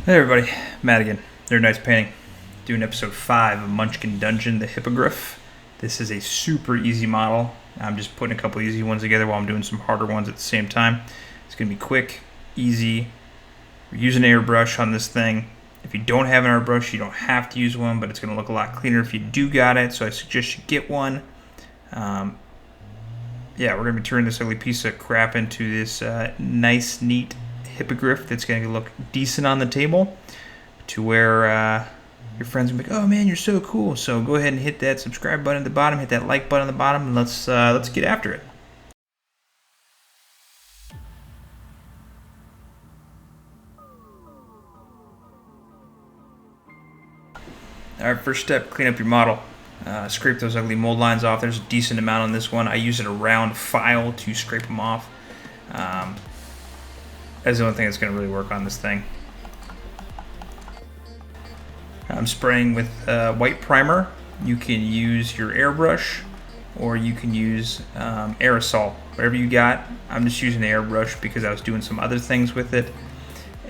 Hey everybody, Matt again. They're Nice Painting. Doing episode 5 of Munchkin Dungeon, the Hippogriff. This is a super easy model. I'm just putting a couple easy ones together while I'm doing some harder ones at the same time. It's going to be quick, easy. We're using an airbrush on this thing. If you don't have an airbrush, you don't have to use one, but it's going to look a lot cleaner if you do got it, so I suggest you get one. Yeah, we're going to be turning this ugly piece of crap into this nice, neat Hippogriff that's going to look decent on the table to where your friends will be like, oh man, you're so cool. So go ahead and hit that subscribe button at the bottom, hit that like button at the bottom, and let's get after it. Alright, first step, clean up your model. Scrape those ugly mold lines off. There's a decent amount on this one. I use a round file to scrape them off. That's the only thing that's going to really work on this thing. I'm spraying with white primer. You can use your airbrush or you can use aerosol, whatever you got. I'm just using the airbrush because I was doing some other things with it,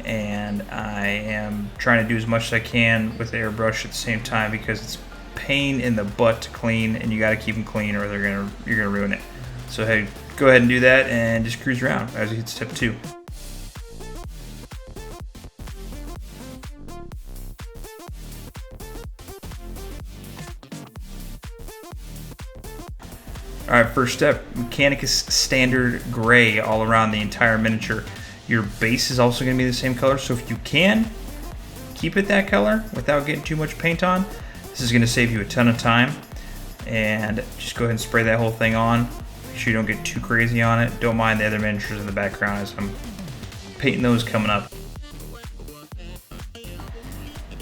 and I am trying to do as much as I can with the airbrush at the same time because it's a pain in the butt to clean, and you got to keep them clean or you're gonna ruin it. So hey, go ahead and do that and just cruise around as we hit step 2. Alright, first step, Mechanicus Standard Gray all around the entire miniature. Your base is also going to be the same color, so if you can, keep it that color without getting too much paint on. This is going to save you a ton of time. And just go ahead and spray that whole thing on. Make sure you don't get too crazy on it. Don't mind the other miniatures in the background as I'm painting those coming up.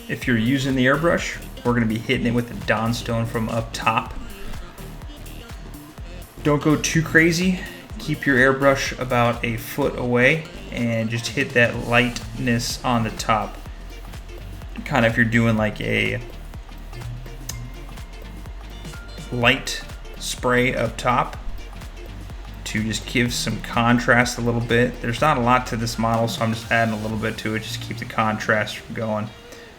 If you're using the airbrush, we're going to be hitting it with the Dawnstone from up top. Don't go too crazy. Keep your airbrush about a foot away and just hit that lightness on the top. Kind of if you're doing like a light spray up top to just give some contrast a little bit. There's not a lot to this model, so I'm just adding a little bit to it just to keep the contrast from going.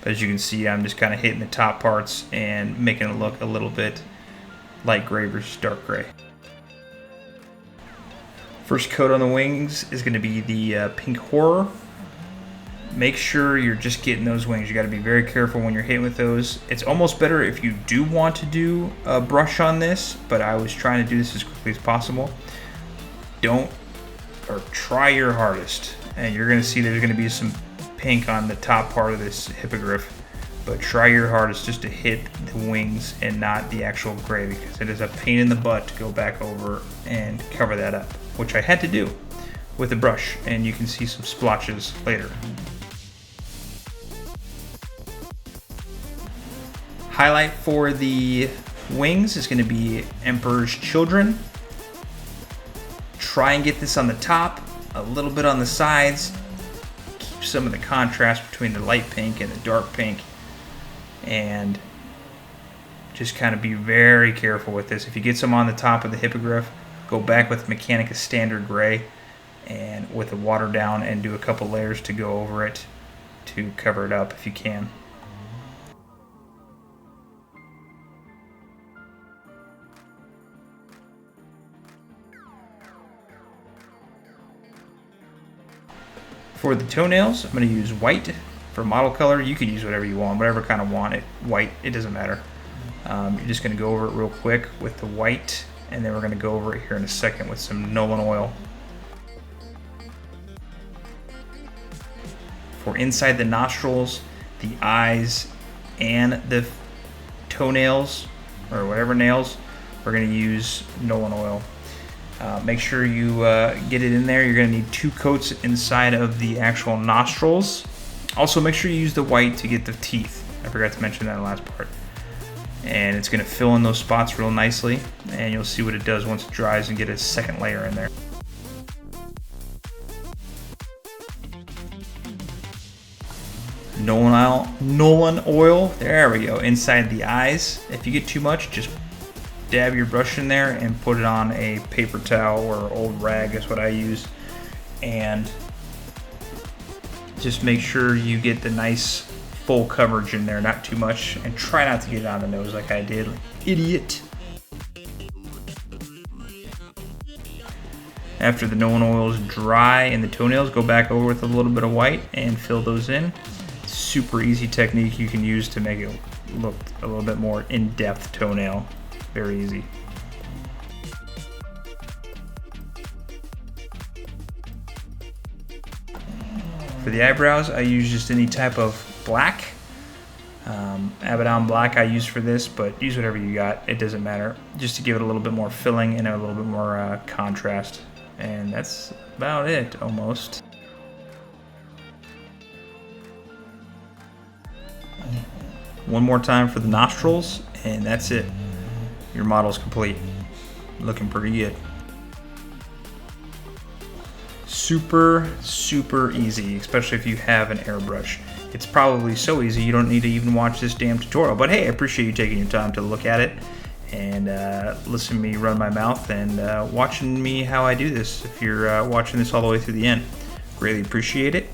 But as you can see, I'm just kind of hitting the top parts and making it look a little bit light gray versus dark gray. First coat on the wings is going to be the pink horror. Make sure you're just getting those wings. You got to be very careful when you're hitting with those. It's almost better if you do want to do a brush on this, but I was trying to do this as quickly as possible. Try your hardest, and you're going to see there's going to be some pink on the top part of this Hippogriff, but try your hardest just to hit the wings and not the actual gray, because it is a pain in the butt to go back over and cover that up, which I had to do with a brush, and you can see some splotches later. Highlight for the wings is going to be Emperor's Children. Try and get this on the top, a little bit on the sides. Keep some of the contrast between the light pink and the dark pink, and just kind of be very careful with this. If you get some on the top of the Hippogriff, go back with Mechanicus Standard Gray and with the water down and do a couple layers to go over it to cover it up if you can. For the toenails, I'm going to use white for model color. You can use whatever you want, whatever kind of want it. White, it doesn't matter. You're just going to go over it real quick with the white, and then we're going to go over it here in a second with some Nolan oil. For inside the nostrils, the eyes, and the toenails, or whatever nails, we're going to use Nolan oil. Make sure you get it in there. You're going to need 2 coats inside of the actual nostrils. Also, make sure you use the white to get the teeth. I forgot to mention that in the last part. And it's going to fill in those spots real nicely, and you'll see what it does once it dries and get a second layer in there. Nolan oil, there we go, inside the eyes. If you get too much, just dab your brush in there and put it on a paper towel or old rag is what I use, and Just make sure you get the nice full coverage in there, not too much, and try not to get it on the nose like I did. Idiot. After the no-one oil is dry and the toenails, go back over with a little bit of white and fill those in. Super easy technique you can use to make it look a little bit more in-depth toenail. Very easy. For the eyebrows, I use just any type of black. Abaddon black I use for this, but use whatever you got. It doesn't matter. Just to give it a little bit more filling and a little bit more contrast. And that's about it, almost. One more time for the nostrils, and that's it. Your model's complete. Looking pretty good. Super, super easy, especially if you have an airbrush. It's probably so easy you don't need to even watch this damn tutorial. But hey, I appreciate you taking your time to look at it and listen to me run my mouth and watching me how I do this. If you're watching this all the way through the end, greatly appreciate it.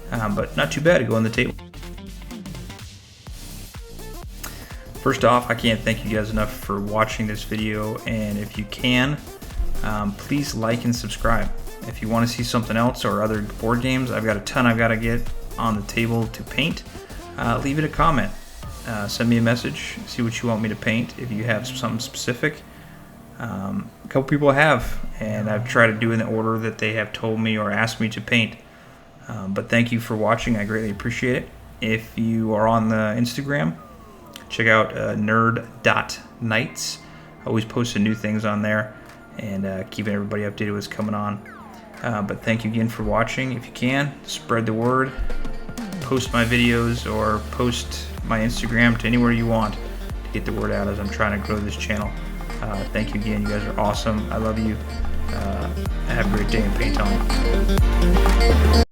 But not too bad to go on the table. First off, I can't thank you guys enough for watching this video, and if you can, please like and subscribe. If you want to see something else or other board games, I've got a ton I've got to get on the table to paint. Leave it a comment. Send me a message, see what you want me to paint if you have something specific. A couple people have, and I've tried to do in the order that they have told me or asked me to paint. But thank you for watching, I greatly appreciate it. If you are on the Instagram, check out nerd.nights. I always posting new things on there and keeping everybody updated with what's coming on. But thank you again for watching. If you can, spread the word. Post my videos or post my Instagram to anywhere you want to get the word out as I'm trying to grow this channel. Thank you again. You guys are awesome. I love you. Have a great day and paint on.